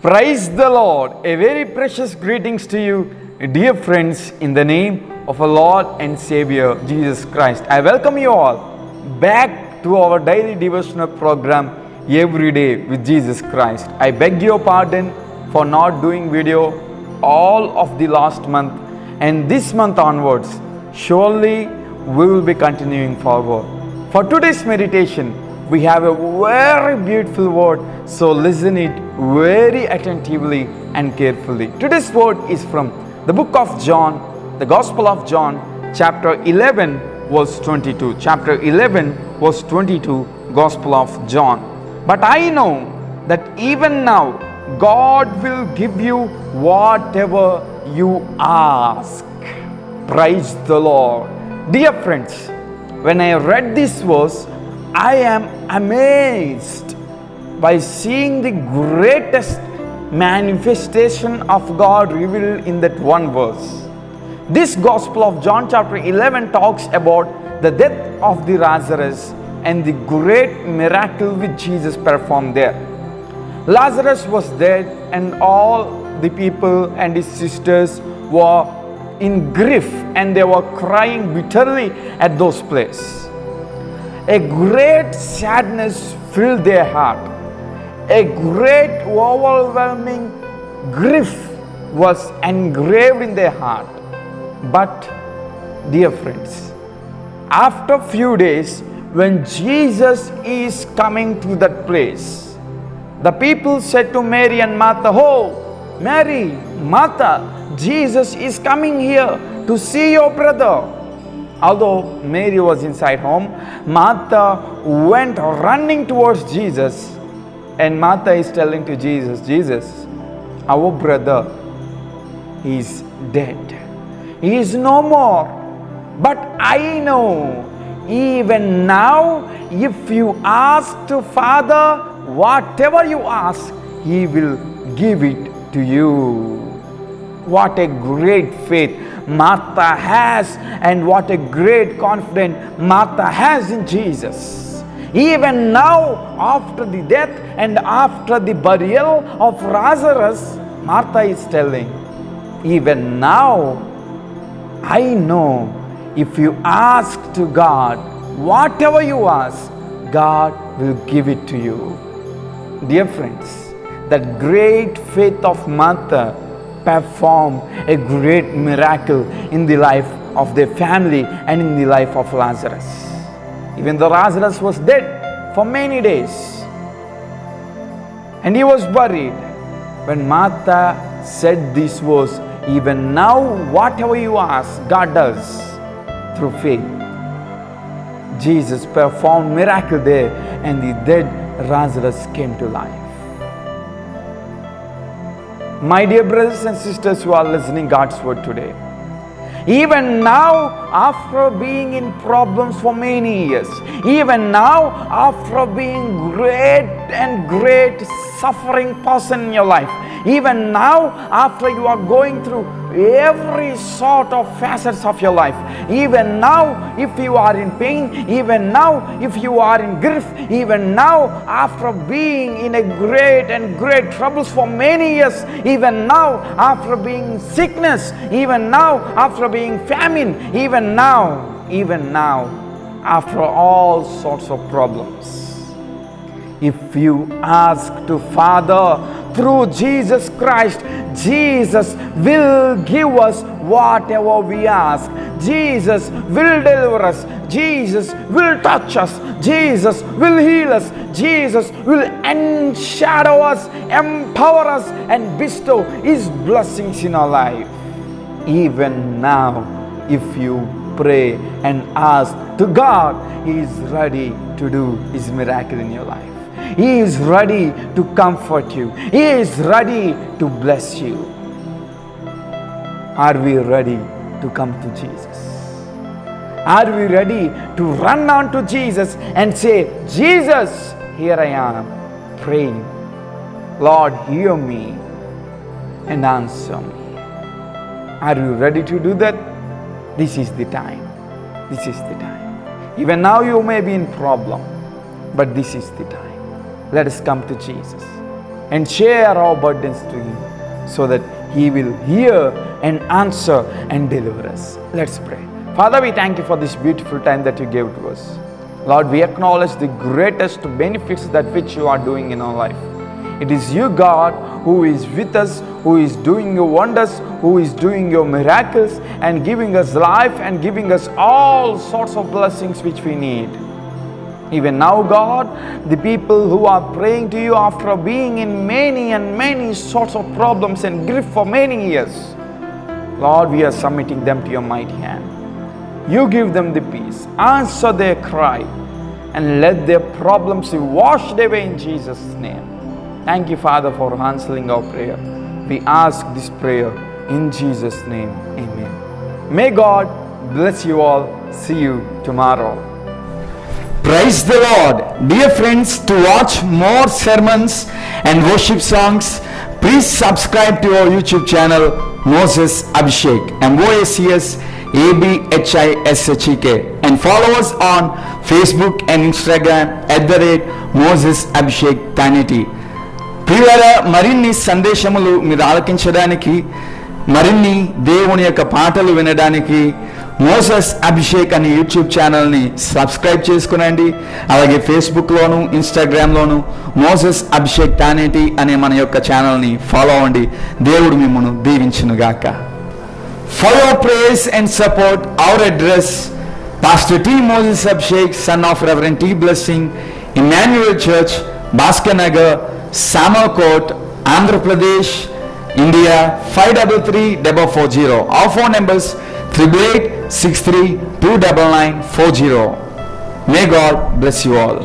Praise the Lord. A very precious greetings to you, dear friends, in the name of our Lord and Savior, Jesus Christ. I welcome you all back to our daily devotional program, Every Day with Jesus Christ. I beg your pardon for not doing video all of the last month, and this month onwards, surely we will be continuing forward. For today's meditation, we have a very beautiful word, so listen it very attentively and carefully. Today's word is from the book of John, the Gospel of John, chapter 11, verse 22. Chapter 11, verse 22, Gospel of John. But I know that even now, God will give you whatever you ask. Praise the Lord. Dear friends, when I read this verse, I am amazed by seeing the greatest manifestation of God revealed in that one verse. This Gospel of John chapter 11 talks about the death of the Lazarus and the great miracle which Jesus performed there. Lazarus was dead, and all the people and his sisters were in grief, and they were crying bitterly at those places. A great sadness filled their heart. A great overwhelming grief was engraved in their heart. But, dear friends, after a few days, when Jesus is coming to that place, the people said to Mary and Martha, "Oh, Mary, Martha, Jesus is coming here to see your brother." Although Mary was inside home, Martha went running towards Jesus, and Martha is telling to Jesus, "Jesus, our brother is dead. He is no more. But I know, even now, if you ask to Father, whatever you ask, He will give it to you." What a great faith Martha has, and what a great confidence Martha has in Jesus. Even now, after the death and after the burial of Lazarus, Martha is telling, "Even now, I know if you ask to God, whatever you ask, God will give it to you." Dear friends, that great faith of Martha performed a great miracle in the life of their family and in the life of Lazarus. Even though Lazarus was dead for many days and he was buried, when Martha said this was, "Even now, whatever you ask, God does," through faith, Jesus performed miracle there, and the dead Lazarus came to life. My dear brothers and sisters who are listening God's word today, even now, after being in problems for many years, even now, after being great suffering person in your life, even now, after you are going through every sort of facets of your life, even now, if you are in pain, even now, if you are in grief, even now, after being in a great troubles for many years, even now, after being sickness, even now, after being famine, even now, after all sorts of problems, if you ask to Father through Jesus Christ, Jesus will give us whatever we ask. Jesus will deliver us. Jesus will touch us. Jesus will heal us. Jesus will enshadow us, empower us, and bestow His blessings in our life. Even now, if you pray and ask to God, He is ready to do His miracle in your life. He is ready to comfort you. He is ready to bless you. Are we ready to come to Jesus? Are we ready to run on to Jesus and say, "Jesus, here I am, praying. Lord, hear me and answer me." Are you ready to do that? This is the time. This is the time. Even now you may be in problem, but this is the time. Let us come to Jesus. and share our burdens to Him, so that He will hear and answer and deliver us. Let's pray. Father, we thank You for this beautiful time that You gave to us. Lord, we acknowledge the greatest benefits that which You are doing in our life. It is You, God, who is with us, who is doing Your wonders, who is doing Your miracles and giving us life and giving us all sorts of blessings which we need. Even now, God, the people who are praying to You after being in many and many sorts of problems and grief for many years, Lord, we are submitting them to Your mighty hand. You give them the peace, answer their cry, and let their problems be washed away in Jesus' name. Thank You, Father, for answering our prayer. We ask this prayer in Jesus' name. Amen. May God bless you all. See you tomorrow. Praise the Lord. Dear friends, to watch more sermons and worship songs, please subscribe to our YouTube channel, Moses Abhishek, MOSES ABHISHEK, and follow us on Facebook and Instagram @Moses Abhishek Tanity. ప్రియులారా, మరిన్ని సందేశములు మీరు ఆలకించడానికి, మరిన్ని దేవుని యొక్క పాటలు వినడానికి Moses Abhishek అనే YouTube ఛానల్ని సబ్స్క్రైబ్ చేసుకునండి. అలాగే ఫేస్బుక్లోను ఇన్స్టాగ్రామ్లోను మోసెస్ అభిషేక్ తానేటి అనే మన యొక్క ఛానల్ని ఫాలో అవ్వండి. దేవుడు మిమ్మల్ని దీవించునుగాక. For your praise and support, our address, Pastor T. Moses Abhishek, son of Reverend T. Blessing, Emmanuel Church, Bhaskar Nagar, Samalkot, Andhra Pradesh, India 533440. Our phone numbers 8883 29940. May God bless you all.